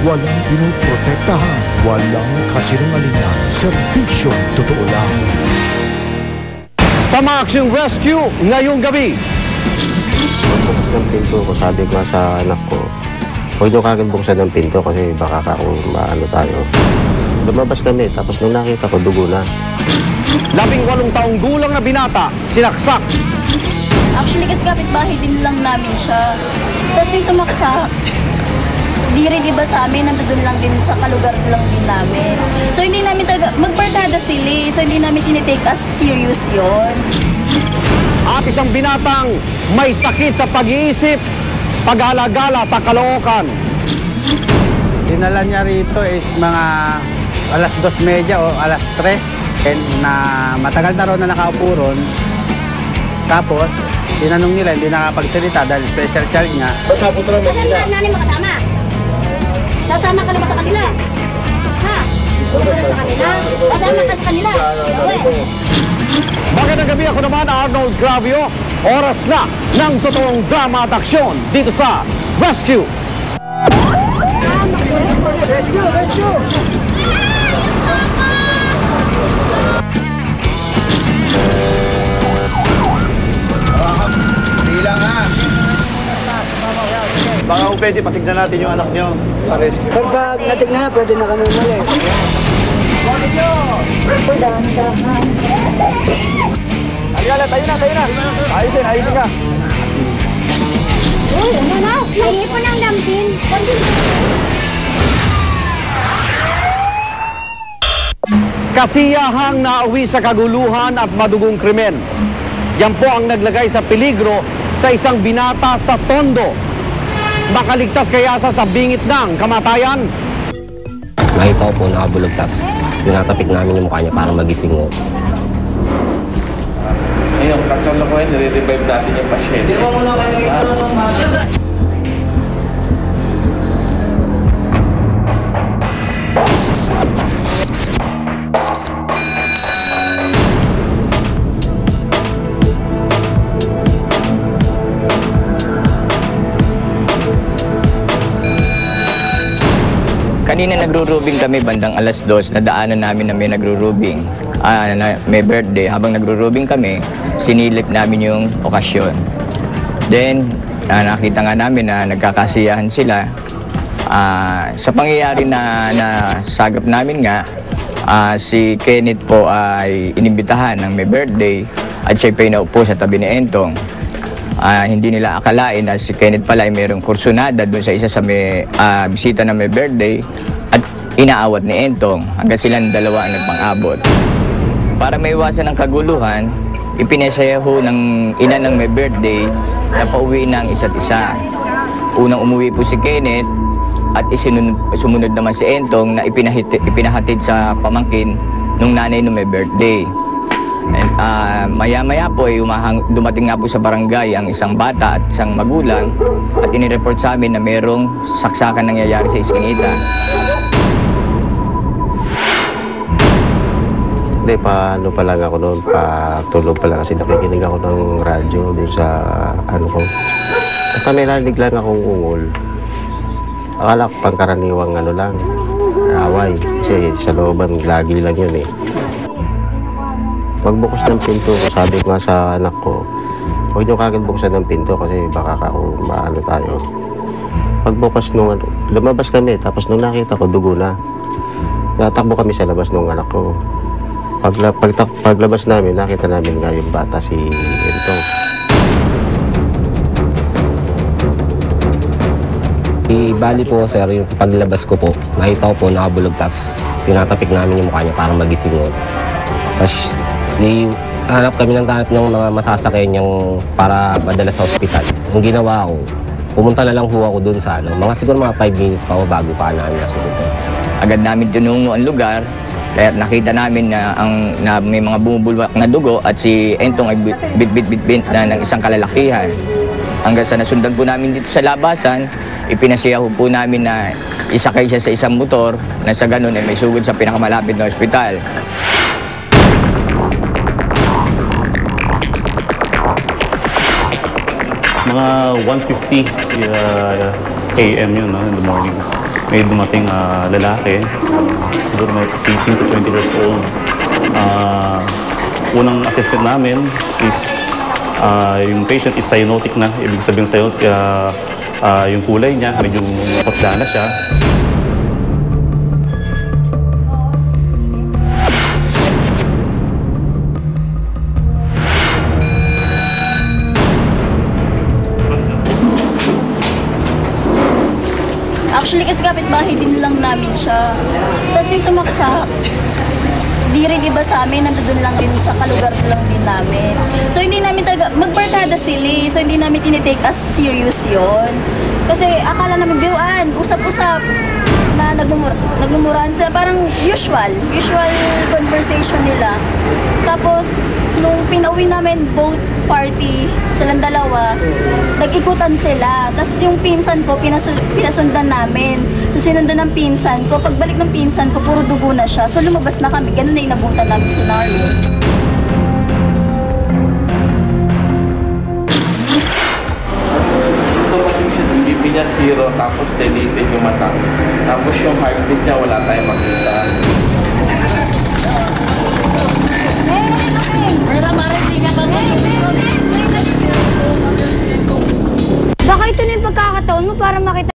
Walang pinoprotektahan, walang kasinungalingan, serbisyong totoo lang. Sa Action Rescue ngayong gabi. Pagbukas ng pinto ko, sabi ko sa anak ko, huwag nyo kagad buksan ng pinto kasi baka maano tayo. Lumabas kami, tapos nung nakita ko, dugo na. 18 taong gulang na binata, sinaksak. Actually, kasi kapitbahay din lang namin siya. Kasi sumaksak. Di rin iba sa amin, nandun lang din sa kalugar lang din namin. So hindi namin talaga, magbarkada sila, so hindi namin tinitake as serious yon. At isang binatang may sakit sa pag-iisip, pag-alagala sa Caloocan. Dinala niya rito is mga alas 2:30 o alas 3 na matagal na raw na nakaupo ron. Tapos, tinanong nila, hindi nakapagsalita dahil special child niya. Saan ba nanay mo kasama? Sasama ka na ba sa kanila? Ha? Sasama sa kanila? Sasama ka sa kanila? Magandang gabi, ako naman Arnold Gravio. Oras na ng totoong drama at aksyon dito sa Rescue. Rescue! Bilang ha! Baka kung pwede, patignan natin yung anak nyo sa rescue. Pag natignan na, pwede na kami umalis. Bakit nyo? Tayo na! Ayusin ka! Uy, ano na? Nangipon ang dampin. Kasiyahang nauwi sa kaguluhan at madugong krimen. Yan po ang naglagay sa peligro sa isang binata sa Tondo. Makaligtas kaya sa bingit ng kamatayan? Nakita ko po nakabulagtas. Tinatapik namin yung mukha niya para magising mo. Ngayon, kasalukuyan, nire-revive natin yung pasyente. Kanina nagro-rubing kami bandang alas 2, nadaanan namin na may nagro-rubing. May birthday. Habang nagro-rubing kami, sinilip namin yung okasyon. Then, nakita nga namin na nagkakasiyahan sila. Sa pangyayari na sagap namin nga, si Kenneth po ay inimbitahan ng may birthday at siya pinaupo sa tabi ni Entong. Hindi nila akalain na si Kenneth pala ay mayroong kursunada doon sa isa sa may bisita na may birthday at inaawat ni Entong hanggang silang dalawa ang nagpang-abot. Para maiwasan ang kaguluhan, ipinasayaho ng ina ng may birthday na pauwi ng isa't isa. Unang umuwi po si Kenneth at sumunod naman si Entong na ipinahatid sa pamangkin ng nanay ng may birthday. Maya-maya po ay dumating nga po sa barangay ang isang bata at isang magulang at inireport sa amin na mayroong saksakan nangyayari sa Iskinita. Hindi, paano pa lang ako noon, patulog pa lang kasi nakikinig ako ng radyo doon sa ano ko. Basta may narinig lang akong ungol. Akala ko pangkaraniwang ano lang, away. Kasi sa looban, lagi lang yun eh. Pagbukas ng pinto ko, sabi ko nga sa anak ko, huwag nyo kagad buksan ng pinto kasi baka maano tayo. Pagbukas nung lumabas kami, tapos nung nakita ko, dugo na. Natakbo kami sa labas nung anak ko. Paglabas namin, nakita namin nga yung bata, si Entong. Bali po sir, yung paglabas ko po, nakita ko po nakabulagtas. Tinatapik namin yung mukha niya para magising mo. Tapos, hanap kami ng mga masasakay niyang para madala sa ospital. Ang ginawa ko, pumunta na lang ho ako dun sa mga siguro mga 5 minutes pa ako bago pa namin nasunod. Agad namin tinungo ang lugar, kaya nakita namin na may mga bumubulwak na dugo at si Entong ay bit na ng isang kalalakihan. Hanggang sa nasundan po namin dito sa labasan, ipinasiyaho po namin na isakay siya sa isang motor na sa ganun ay may sugod sa pinakamalapit na ospital. Mga 1:50 AM yun, no, in the morning. may dumating lalaki, siguro may 18 to 20 years old. Unang assessment namin is yung patient is cyanotic na. Ibig sabihin cyanotic, yung kulay niya, medyo putla na siya. Actually, kasi kapitbahay din lang namin siya. Tapos yung sumaksak, di rin iba sa amin, nandun lang din sa kalugar lang din namin. So hindi namin talaga, magbarkada sila eh. So hindi namin tinitake as serious yon. Kasi akala namin biruan, usap-usap na nagmumurahan sila. Parang usual conversation nila. Tapos nung pinauwi namin both party, silang dalawa, nag-ikutan sila. Tapos yung pinsan ko, pinasundan namin. So sinundan ng pinsan ko. Pagbalik ng pinsan ko, puro dugo na siya. So lumabas na kami. Ganun na inabutan namin scenario. Ito kasi yung BP niya 0, tapos dilated yung mata. Tapos yung heartbeat niya, wala tayong makita. Baka ito na yung pagkakataon mo para makita